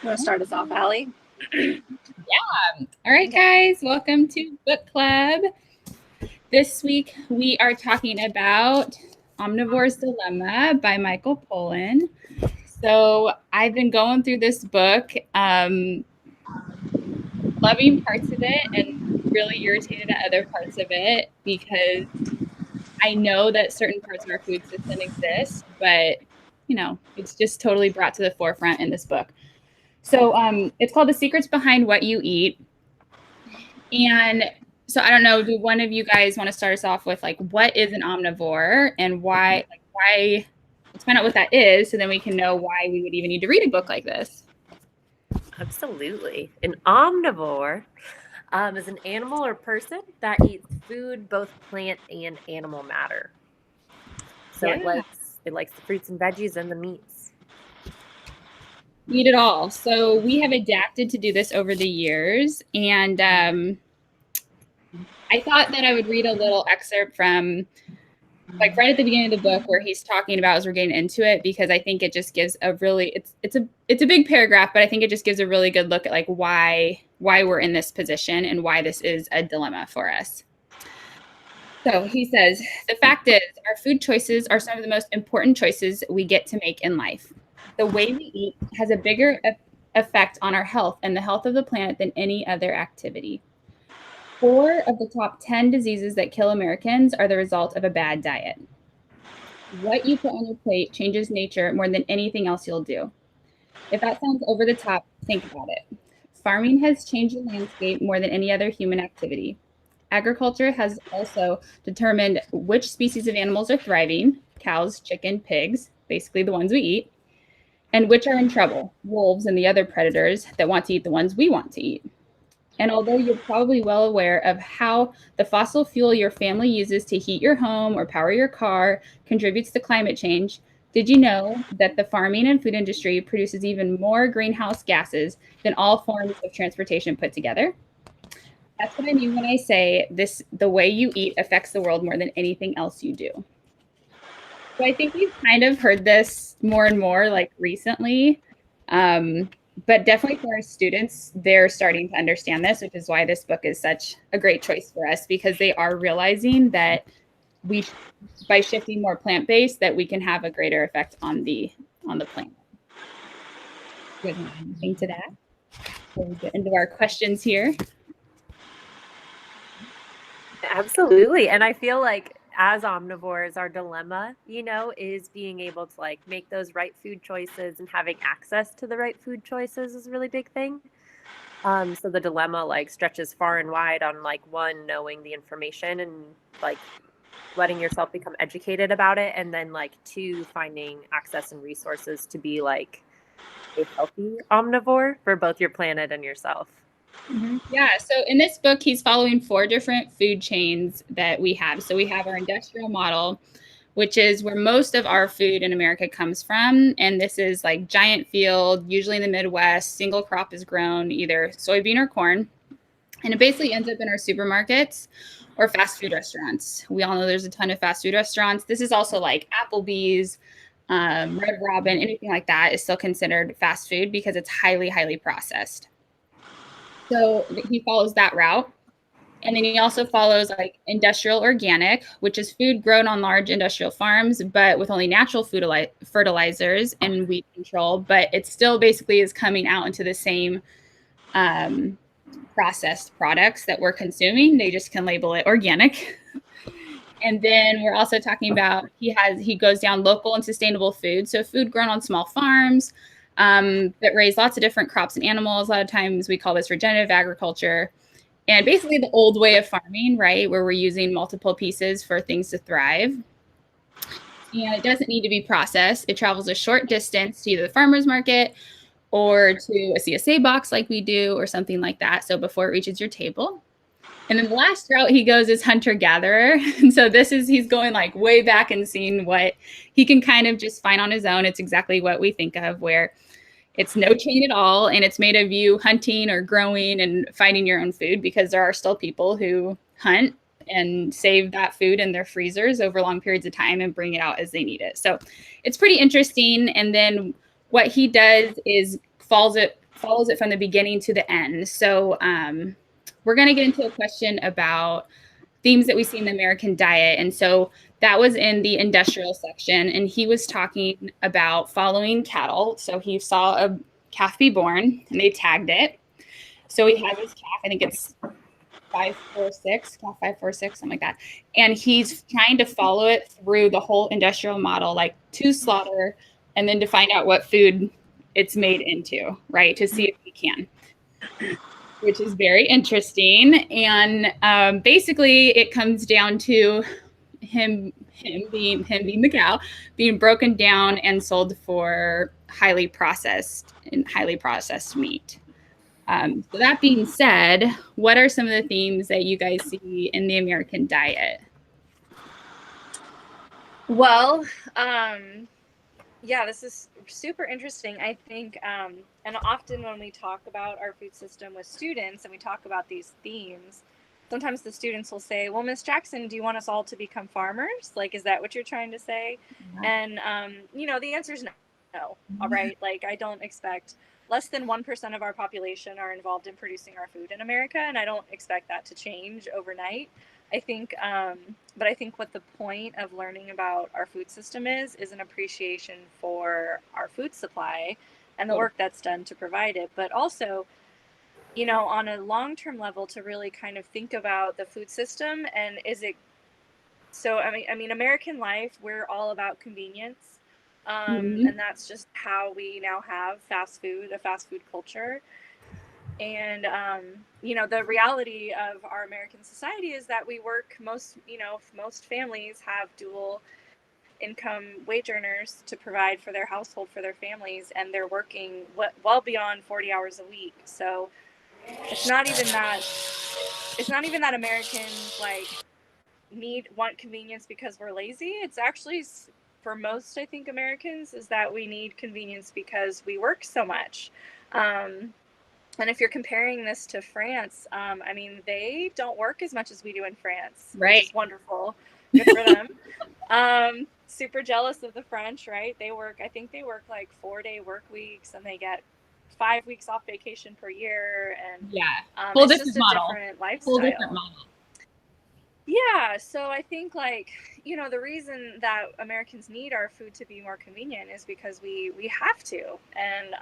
You want to start us off, Allie? All right, guys, welcome to Book Club. This week we are talking about Omnivore's Dilemma by Michael Pollan. So I've been going through this book, loving parts of it and really irritated at other parts of it because I know that certain parts of our food system exist, but it's just totally brought to the forefront in this book. So it's called The Secrets Behind What You Eat. And so I don't know, do one of you guys want to start us off with what is an omnivore and why let's find out what that is so then we can know why we would even need to read a book like this. Absolutely. An omnivore is an animal or person that eats food, both plant and animal matter. So it likes the fruits and veggies and the meats. Eat it all. So we have adapted to do this over the years, and I thought that I would read a little excerpt from right at the beginning of the book where he's talking about as we're getting into it, because I think it just gives a really it's a big paragraph, but I think it just gives a really good look at why we're in this position and why this is a dilemma for us. So he says, the fact is, our food choices are some of the most important choices we get to make in life. The way we eat has a bigger effect on our health and the health of the planet than any other activity. 4 of the top 10 diseases that kill Americans are the result of a bad diet. What you put on your plate changes nature more than anything else you'll do. If that sounds over the top, think about it. Farming has changed the landscape more than any other human activity. Agriculture has also determined which species of animals are thriving, cows, chicken, pigs, basically the ones we eat, and which are in trouble, wolves and the other predators that want to eat the ones we want to eat. And although you're probably well aware of how the fossil fuel your family uses to heat your home or power your car contributes to climate change, did you know that the farming and food industry produces even more greenhouse gases than all forms of transportation put together? That's what I mean when I say the way you eat affects the world more than anything else you do. So I think we've kind of heard this more and more recently. But definitely for our students, they're starting to understand this, which is why this book is such a great choice for us, because they are realizing that by shifting more plant-based, that we can have a greater effect on the planet. Do you guys want anything to that? Before we get into our questions here. Absolutely. And I feel like as omnivores, our dilemma, is being able to make those right food choices, and having access to the right food choices is a really big thing. So the dilemma stretches far and wide on one, knowing the information and letting yourself become educated about it, and then 2, finding access and resources to be a healthy omnivore for both your planet and yourself. Mm-hmm. Yeah, so in this book, he's following 4 different food chains that we have. So we have our industrial model, which is where most of our food in America comes from. And this is giant field, usually in the Midwest. Single crop is grown, either soybean or corn. And it basically ends up in our supermarkets or fast food restaurants. We all know there's a ton of fast food restaurants. This is also Applebee's, Red Robin, anything like that is still considered fast food because it's highly, highly processed. So he follows that route. And then he also follows industrial organic, which is food grown on large industrial farms, but with only natural fertilizers and weed control. But it still basically is coming out into the same processed products that we're consuming. They just can label it organic. And then we're also talking about he goes down local and sustainable food. So food grown on small farms that raise lots of different crops and animals. A lot of times we call this regenerative agriculture. And basically the old way of farming, right, where we're using multiple pieces for things to thrive. And it doesn't need to be processed. It travels a short distance to either the farmer's market or to a CSA box like we do, or something like that. So before it reaches your table. And then the last route he goes is hunter-gatherer. And so he's going way back and seeing what he can kind of just find on his own. It's exactly what we think of, where it's no chain at all, and it's made of you hunting or growing and finding your own food, because there are still people who hunt and save that food in their freezers over long periods of time and bring it out as they need it. So it's pretty interesting. And then what he does is follows it from the beginning to the end. So we're going to get into a question about themes that we see in the American diet. And so that was in the industrial section. And he was talking about following cattle. So he saw a calf be born and they tagged it. So he has his calf, I think it's 546, calf 546, something like that. And he's trying to follow it through the whole industrial model, like to slaughter, and then to find out what food it's made into, right? To see if he can, which is very interesting. And basically, it comes down to him being the cow, being broken down and sold for highly processed meat. So that being said, what are some of the themes that you guys see in the American diet? Well, yeah, this is super interesting. I think, and often when we talk about our food system with students and we talk about these themes, sometimes the students will say, well, Miss Jackson, do you want us all to become farmers? Like, is that what you're trying to say? Yeah. And, the answer is no. All right. Like, I don't expect less than 1% of our population are involved in producing our food in America. And I don't expect that to change overnight. I think, but I think what the point of learning about our food system is an appreciation for our food supply and the work that's done to provide it. But also, on a long-term level, to really kind of think about the food system and I mean, American life, we're all about convenience. And that's just how we now have a fast food culture. And, the reality of our American society is that we work most families have dual income wage earners to provide for their household, for their families, and they're working well beyond 40 hours a week. So it's not even that Americans want convenience because we're lazy. It's actually, for most, I think, Americans, is that we need convenience because we work so much. And if you're comparing this to France, I mean, they don't work as much as we do in France, right? Which is wonderful. Good for them. Super jealous of the French, right? I think they work like 4-day work weeks, and they get 5 weeks off vacation per year. And whole it's different just model. A different lifestyle. Whole different model. Yeah, so I think the reason that Americans need our food to be more convenient is because we have to. And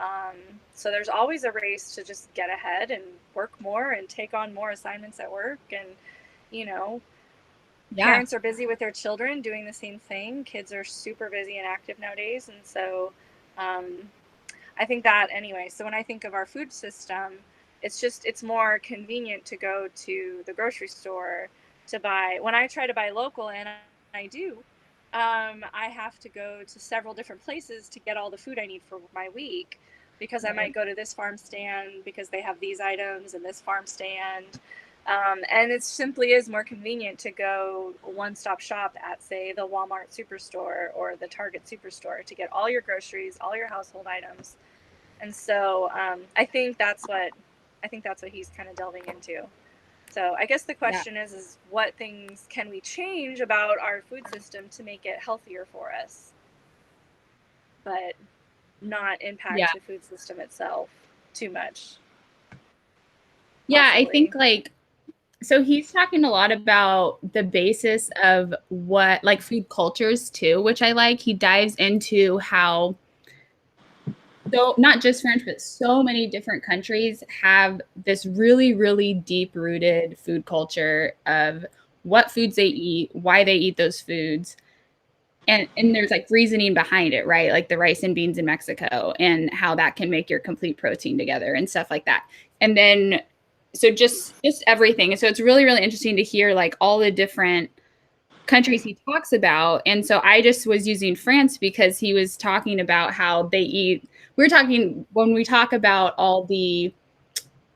so there's always a race to just get ahead and work more and take on more assignments at work. And, parents are busy with their children doing the same thing. Kids are super busy and active nowadays. And so I think that anyway, so when I think of our food system, it's more convenient to go to the grocery store to buy. When I try to buy local, and I do, I have to go to several different places to get all the food I need for my week, because I might go to this farm stand because they have these items and this farm stand. And it simply is more convenient to go one-stop shop at, say, the Walmart superstore or the Target superstore to get all your groceries, all your household items. And so I think that's what he's kind of delving into. So I guess the question is what things can we change about our food system to make it healthier for us, but not impact the food system itself too much? Yeah, possibly. I think so he's talking a lot about the basis of what food cultures too, which I like. He dives into how not just French, but so many different countries have this really, really deep-rooted food culture of what foods they eat, why they eat those foods. And there's reasoning behind it, right? Like the rice and beans in Mexico and how that can make your complete protein together and stuff like that. And then, so just everything. So it's really, really interesting to hear all the different countries he talks about. And so I just was using France because he was talking about how they eat. When we talk about all the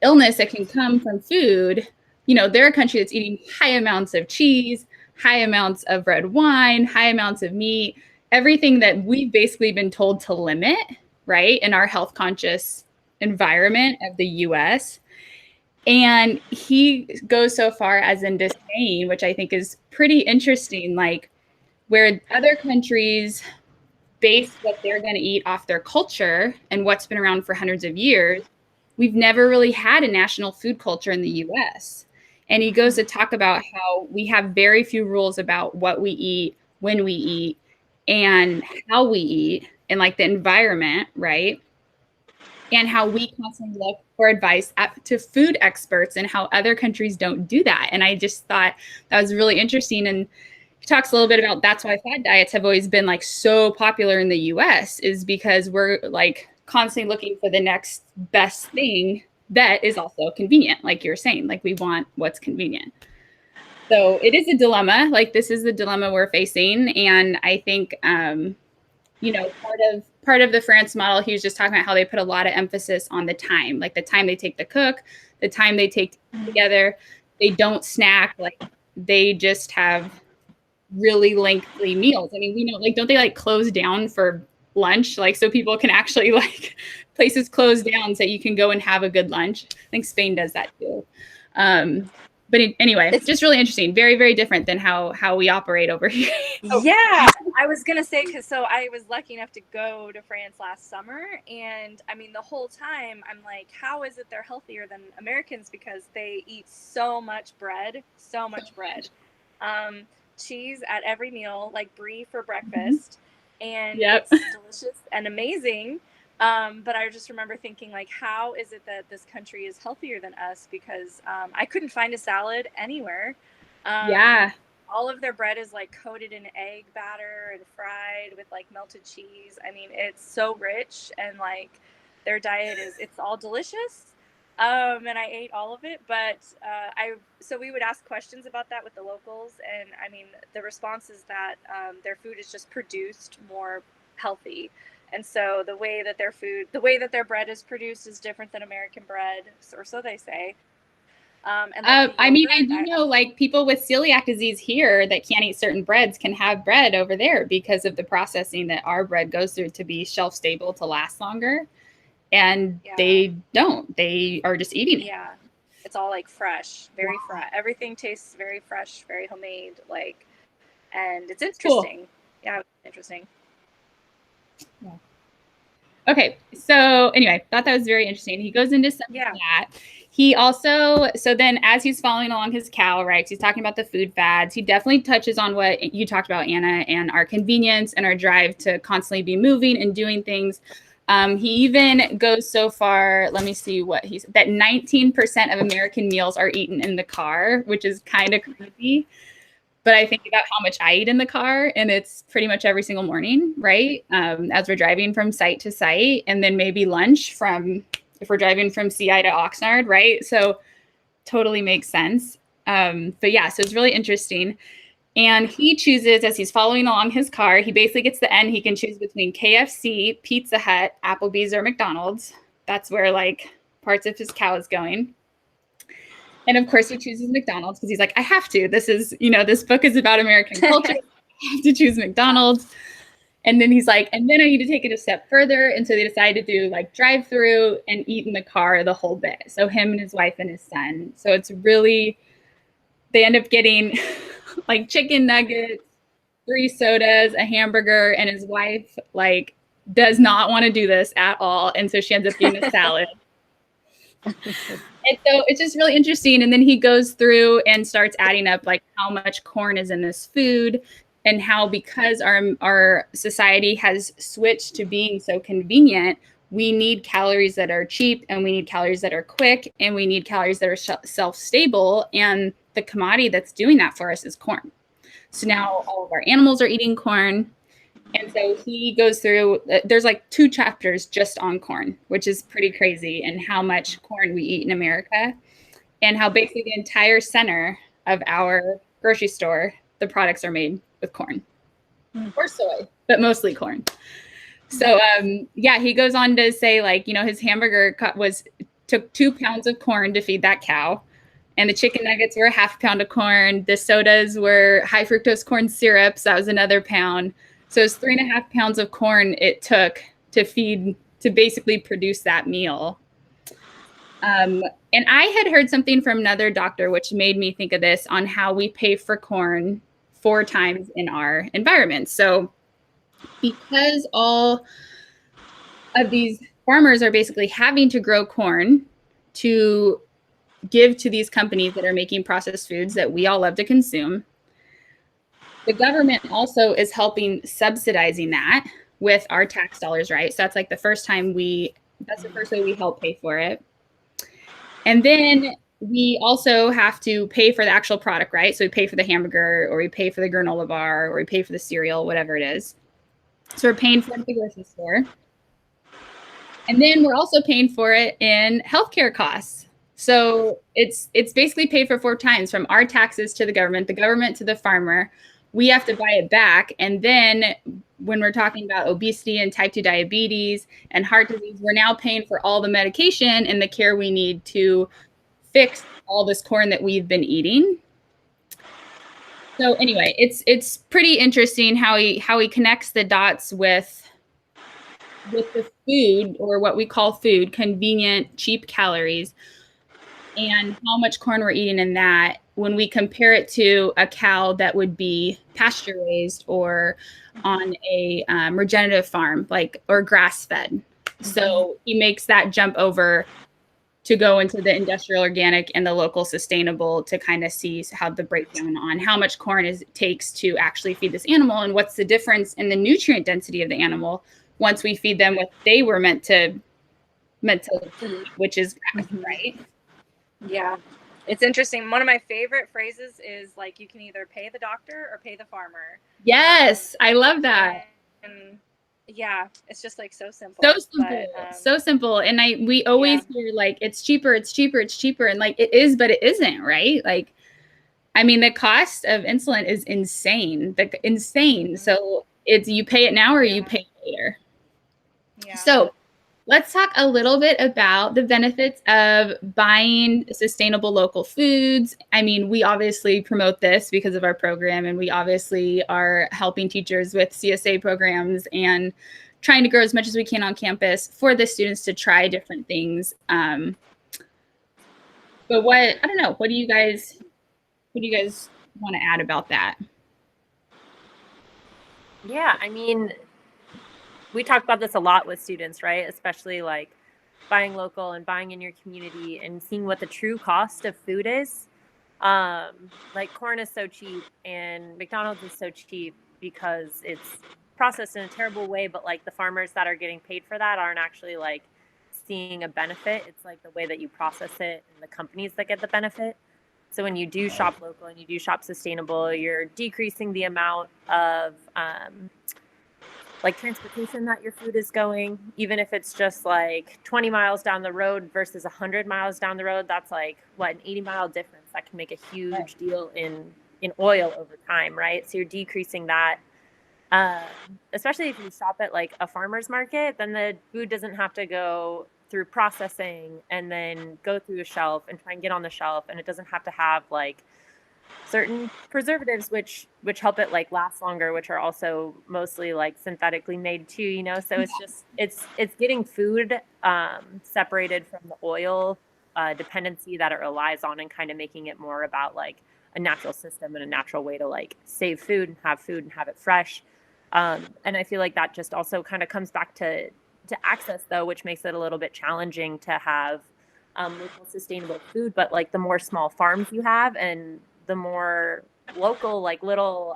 illness that can come from food, they're a country that's eating high amounts of cheese, high amounts of red wine, high amounts of meat, everything that we've basically been told to limit, right, in our health conscious environment of the US. And he goes so far as in disdain, which I think is pretty interesting, where other countries base what they're going to eat off their culture and what's been around for hundreds of years. we've never really had a national food culture in the US. And he goes to talk about how we have very few rules about what we eat, when we eat, and how we eat, and like the environment, right? And how we constantly look for advice to food experts and how other countries don't do that. And I just thought that was really interesting. And he talks a little bit about that's why fad diets have always been like so popular in the US, is because we're like constantly looking for the next best thing that is also convenient. Like you're saying, like we want what's convenient. So it is a dilemma. Like this is the dilemma we're facing. And I think, you know, part of the France model, he was just talking about how they put a lot of emphasis on the time, like the time they take to cook, the time they take together. They don't snack, like they just have really lengthy meals. I mean, we know, like, don't they like close down for lunch? Like, so people can actually like places close down so you can go and have a good lunch. I think Spain does that too. But anyway, it's just really interesting. Very, very different than how we operate over here. Yeah, I was gonna say, because so I was lucky enough to go to France last summer, and I mean the whole time I'm like, how is it they're healthier than Americans, because they eat so much bread, cheese at every meal, like brie for breakfast, and Yep. it's delicious and amazing. But I just remember thinking, like, how is it that this country is healthier than us? Because I couldn't find a salad anywhere. Yeah. All of their bread is like coated in egg batter and fried with like melted cheese. I mean, it's so rich, and like their diet it's all delicious. And I ate all of it, but so we would ask questions about that with the locals, and I mean, the response is that their food is just produced more healthy. And so the way that their bread is produced is different than American bread, or so they say. And like I mean, I do know like people with celiac disease here that can't eat certain breads can have bread over there because of the processing that our bread goes through to be shelf stable to last longer. And they don't. They are just eating it. Yeah. It's all like fresh, very fresh. Everything tastes very fresh, very homemade, like, and it's interesting. Cool. Yeah, it's interesting. Yeah. Okay, so anyway, thought that was very interesting. He goes into some of that. He also, so then as he's following along his cow, right, he's talking about the food fads. He definitely touches on what you talked about, Anna, and our convenience and our drive to constantly be moving and doing things. He even goes so far, let me see what he's, that 19% of American meals are eaten in the car, which is kind of crazy. But I think about how much I eat in the car, and it's pretty much every single morning, right? As we're driving from site to site, and then maybe lunch if we're driving from CI to Oxnard, right? So totally makes sense. But yeah, so it's really interesting. And he chooses, as he's following along his car, he basically gets the end. He can choose between KFC, Pizza Hut, Applebee's, or McDonald's. That's where like parts of his cow is going. And of course he chooses McDonald's because he's like, I have to. This is, this book is about American culture. I have to choose McDonald's. And then he's like, and then I need to take it a step further. And so they decide to do like drive through and eat in the car the whole day. So him and his wife and his son. So it's really, they end up getting like chicken nuggets, 3 sodas, a hamburger, and his wife like does not want to do this at all. And so she ends up getting a salad. And so it's just really interesting. And then he goes through and starts adding up like how much corn is in this food, and how because our society has switched to being so convenient, we need calories that are cheap, and we need calories that are quick, and we need calories that are self-stable. And the commodity that's doing that for us is corn. So now all of our animals are eating corn. And so he goes through, there's like 2 chapters just on corn, which is pretty crazy, and how much corn we eat in America, and how basically the entire center of our grocery store, the products are made with corn or soy, but mostly corn. So yeah, he goes on to say like, his hamburger took 2 pounds of corn to feed that cow. And the chicken nuggets were 1/2 pound of corn. The sodas were high fructose corn syrup. So that was another pound. So it's 3.5 pounds of corn it took to basically produce that meal. And I had heard something from another doctor, which made me think of this, on how we pay for corn 4 times in our environment. So because all of these farmers are basically having to grow corn to give to these companies that are making processed foods that we all love to consume. The government also is helping subsidizing that with our tax dollars, right? So that's like the first way we help pay for it. And then we also have to pay for the actual product, right? So we pay for the hamburger, or we pay for the granola bar, or we pay for the cereal, whatever it is. So we're paying for it at the grocery store. And then we're also paying for it in healthcare costs. So it's basically paid for 4 times, from our taxes to the government to the farmer. We have to buy it back. And then when we're talking about obesity and type 2 diabetes and heart disease, we're now paying for all the medication and the care we need to fix all this corn that we've been eating. So anyway, it's pretty interesting how he connects the dots with the food, or what we call food, convenient, cheap calories, and how much corn we're eating in that, when we compare it to a cow that would be pasture raised or on a regenerative farm, or grass fed. So he makes that jump over to go into the industrial organic and the local sustainable, to kind of see how the breakdown on how much corn it takes to actually feed this animal, and what's the difference in the nutrient density of the animal once we feed them what they were meant to feed, which is grass, right? Yeah. It's interesting. One of my favorite phrases is like, you can either pay the doctor or pay the farmer. Yes, I love that. And yeah, it's just like so simple. So simple. But, so simple. And we always hear like, it's cheaper. And like, it is, but it isn't, right? Like, I mean, the cost of insulin is insane. So it's, you pay it now or you pay it later. Yeah. So let's talk a little bit about the benefits of buying sustainable local foods. I mean, we obviously promote this because of our program, and we obviously are helping teachers with CSA programs and trying to grow as much as we can on campus for the students to try different things. But I don't know, what do you guys want to add about that? Yeah, I mean, we talk about this a lot with students, right? Especially like buying local and buying in your community and seeing what the true cost of food is. Like corn is so cheap and McDonald's is so cheap because it's processed in a terrible way, but like the farmers that are getting paid for that aren't actually like seeing a benefit. It's like the way that you process it and the companies that get the benefit. So when you do shop local and you do shop sustainable, you're decreasing the amount of like transportation that your food is going, even if it's just like 20 miles down the road versus 100 miles down the road. That's like an 80-mile difference that can make a huge deal in oil over time, right? So you're decreasing that. Especially if you shop at like a farmer's market, then the food doesn't have to go through processing and then go through a shelf and try and get on the shelf, and it doesn't have to have like certain preservatives which help it like last longer, which are also mostly like synthetically made too, you know. So it's just it's getting food separated from the oil dependency that it relies on, and kind of making it more about like a natural system and a natural way to like save food and have it fresh. And I feel like that just also kind of comes back to access though, which makes it a little bit challenging to have local sustainable food. But like the more small farms you have and the more local, like little,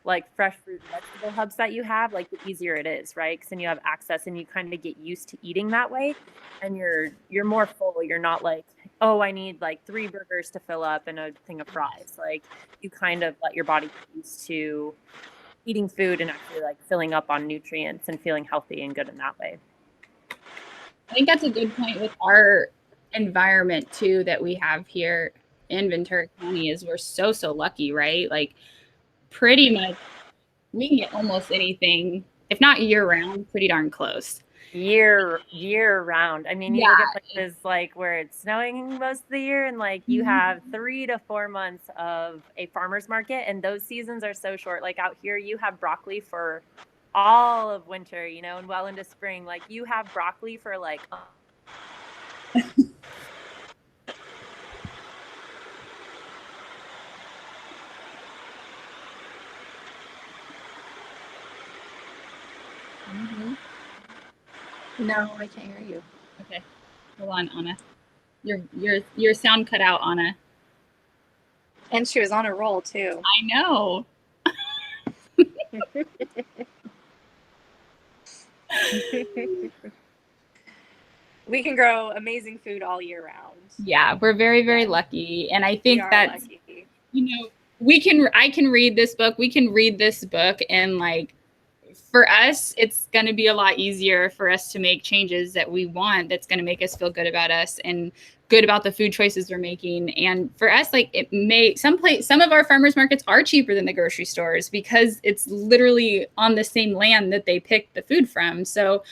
like fresh fruit and vegetable hubs that you have, like the easier it is, right? Because then you have access and you kind of get used to eating that way, and you're more full. You're not like, oh, I need like 3 burgers to fill up and a thing of fries. Like you kind of let your body get used to eating food and actually like filling up on nutrients and feeling healthy and good in that way. I think that's a good point with our environment too that we have here in Ventura County. Is we're so lucky, right? Like pretty much we can get almost anything, if not year round, pretty darn close. Year round. I mean, you look at places like where it's snowing most of the year, and like you have 3 to 4 months of a farmer's market, and those seasons are so short. Like out here, you have broccoli for all of winter, you know, and well into spring. Like you have broccoli for like No, I can't hear you. Okay, hold on, Anna. Your sound cut out, Anna. And she was on a roll too. I know. We can grow amazing food all year round. Yeah, we're very, very lucky. And I think that, lucky. you know, I can read this book. We can read this book, and like, for us, it's going to be a lot easier for us to make changes that we want. That's going to make us feel good about us and good about the food choices we're making. And for us, like, it may some of our farmers markets are cheaper than the grocery stores because it's literally on the same land that they pick the food from. So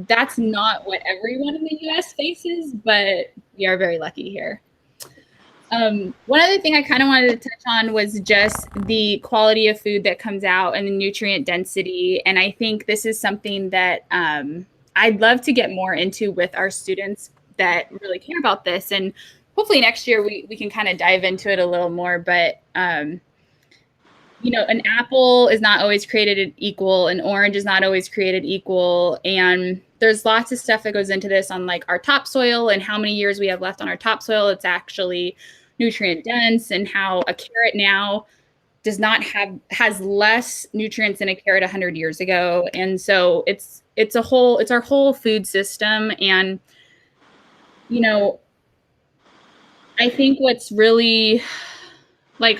that's not what everyone in the US faces, but we are very lucky here. One other thing I kind of wanted to touch on was just the quality of food that comes out and the nutrient density. And I think this is something that I'd love to get more into with our students that really care about this. And hopefully next year we can kind of dive into it a little more. But you know, an apple is not always created equal, an orange is not always created equal, and there's lots of stuff that goes into this on like our topsoil and how many years we have left on our topsoil. It's actually nutrient dense, and how a carrot now has less nutrients than a carrot 100 years ago. And so it's our whole food system. And you know, I think what's really like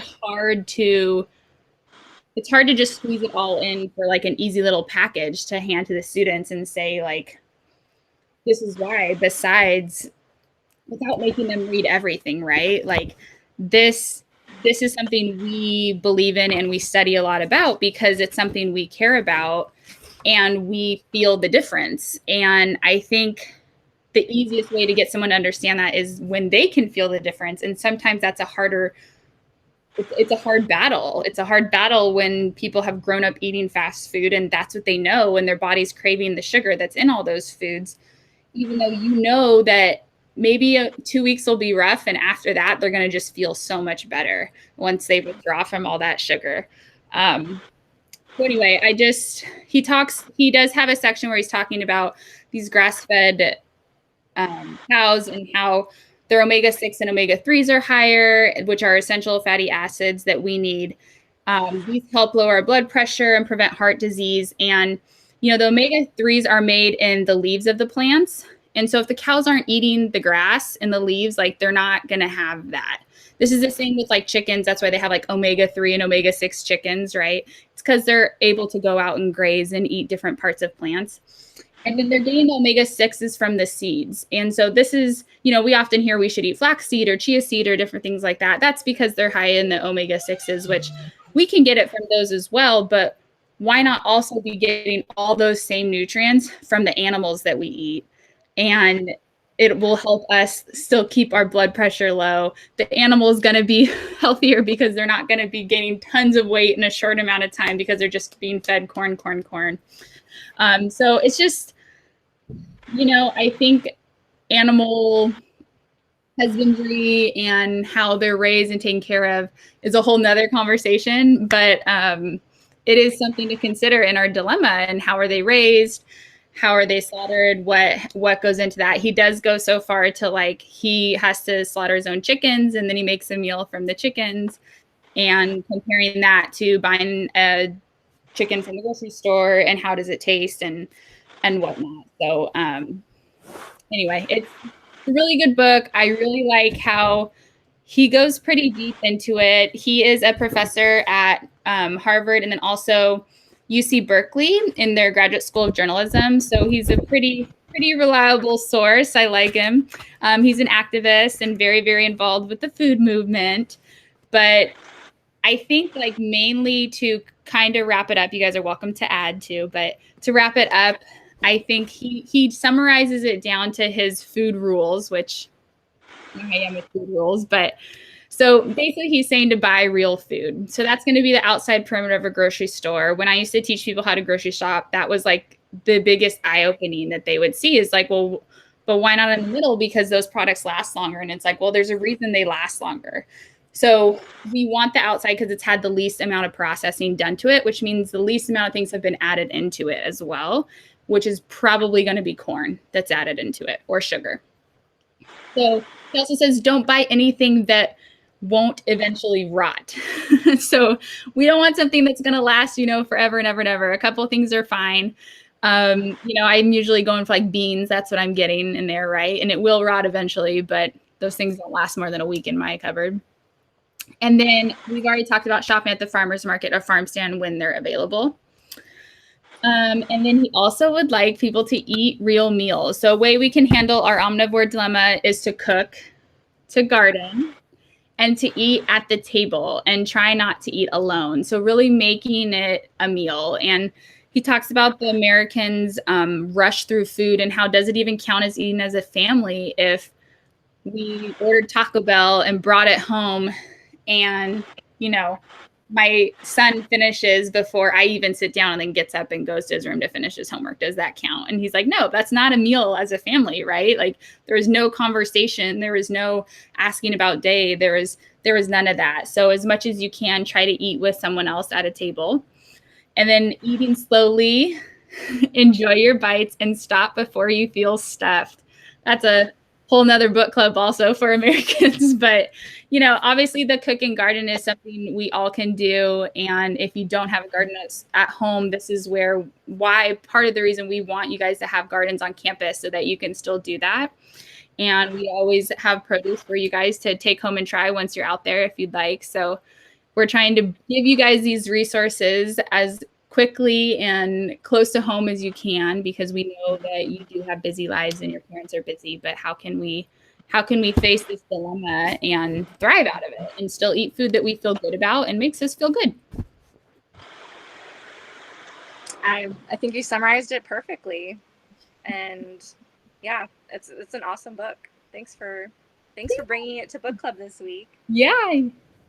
it's hard to just squeeze it all in for like an easy little package to hand to the students and say like, this is why, besides, without making them read everything, right? Like this is something we believe in and we study a lot about because it's something we care about and we feel the difference. And I think the easiest way to get someone to understand that is when they can feel the difference. And sometimes that's it's a hard battle. It's a hard battle when people have grown up eating fast food and that's what they know, and their body's craving the sugar that's in all those foods, even though you know that maybe 2 weeks will be rough, and after that they're going to just feel so much better once they withdraw from all that sugar. So anyway, he does have a section where he's talking about these grass-fed cows and how their omega-6 and omega-3s are higher, which are essential fatty acids that we need. These help lower our blood pressure and prevent heart disease. And, you know, the omega-3s are made in the leaves of the plants. And so if the cows aren't eating the grass and the leaves, like they're not going to have that. This is the same with like chickens. That's why they have like omega-3 and omega-6 chickens, right? It's because they're able to go out and graze and eat different parts of plants. And then they're getting the omega-6s from the seeds. And so this is, you know, we often hear we should eat flaxseed or chia seed or different things like that. That's because they're high in the omega-6s, which we can get it from those as well. But why not also be getting all those same nutrients from the animals that we eat? And it will help us still keep our blood pressure low. The animal is going to be healthier because they're not going to be gaining tons of weight in a short amount of time because they're just being fed corn. So it's just, you know, I think animal husbandry and how they're raised and taken care of is a whole nother conversation, but it is something to consider in our dilemma. And how are they raised? How are they slaughtered? What goes into that? He does go so far to like, he has to slaughter his own chickens and then he makes a meal from the chickens, and comparing that to buying a chicken from the grocery store and how does it taste and whatnot. So anyway, it's a really good book. I really like how he goes pretty deep into it. He is a professor at Harvard and then also UC Berkeley in their graduate school of journalism. So he's a pretty reliable source. I like him. He's an activist and very, very involved with the food movement. But I think like mainly to kind of wrap it up, you guys are welcome to add to, but to wrap it up, I think he summarizes it down to his food rules, which I am with food rules, but so basically he's saying to buy real food. So that's going to be the outside perimeter of a grocery store. When I used to teach people how to grocery shop, that was like the biggest eye-opening that they would see is like, well, but why not in the middle? Because those products last longer. And it's like, well, there's a reason they last longer. So we want the outside because it's had the least amount of processing done to it, which means the least amount of things have been added into it as well. which is probably going to be corn that's added into it or sugar. So he also says, don't buy anything that won't eventually rot. So we don't want something that's going to last, forever and ever and ever. A couple of things are fine. I'm usually going for like beans. That's what I'm getting in there, right? And it will rot eventually, but those things don't last more than a week in my cupboard. And then we've already talked about shopping at the farmer's market or farm stand when they're available. And then he also would like people to eat real meals. So a way we can handle our omnivore dilemma is to cook, to garden, and to eat at the table and try not to eat alone. So really making it a meal. And he talks about the Americans rush through food and how does it even count as eating as a family if we ordered Taco Bell and brought it home and, my son finishes before I even sit down and then gets up and goes to his room to finish his homework. Does that count? And he's like, no, that's not a meal as a family, right? Like there was no conversation. There was no asking about day. There was none of that. So as much as you can, try to eat with someone else at a table. And then eating slowly, enjoy your bites, and stop before you feel stuffed. That's a whole nother book club also for Americans. But, obviously the cook and garden is something we all can do. And if you don't have a garden at home, this is why part of the reason we want you guys to have gardens on campus so that you can still do that. And we always have produce for you guys to take home and try once you're out there if you'd like. So we're trying to give you guys these resources as quickly and close to home as you can, because we know that you do have busy lives and your parents are busy, but how can we face this dilemma and thrive out of it and still eat food that we feel good about and makes us feel good? I think you summarized it perfectly. And yeah, it's an awesome book. Thanks for bringing it to book club this week. Yeah,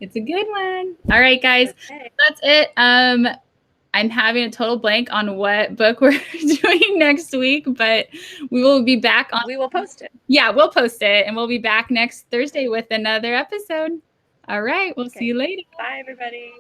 it's a good one. All right, guys, okay. That's it. I'm having a total blank on what book we're doing next week, but we will be back on. We will post it. Yeah, we'll post it, and we'll be back next Thursday with another episode. All right, we'll see you later. Bye, everybody.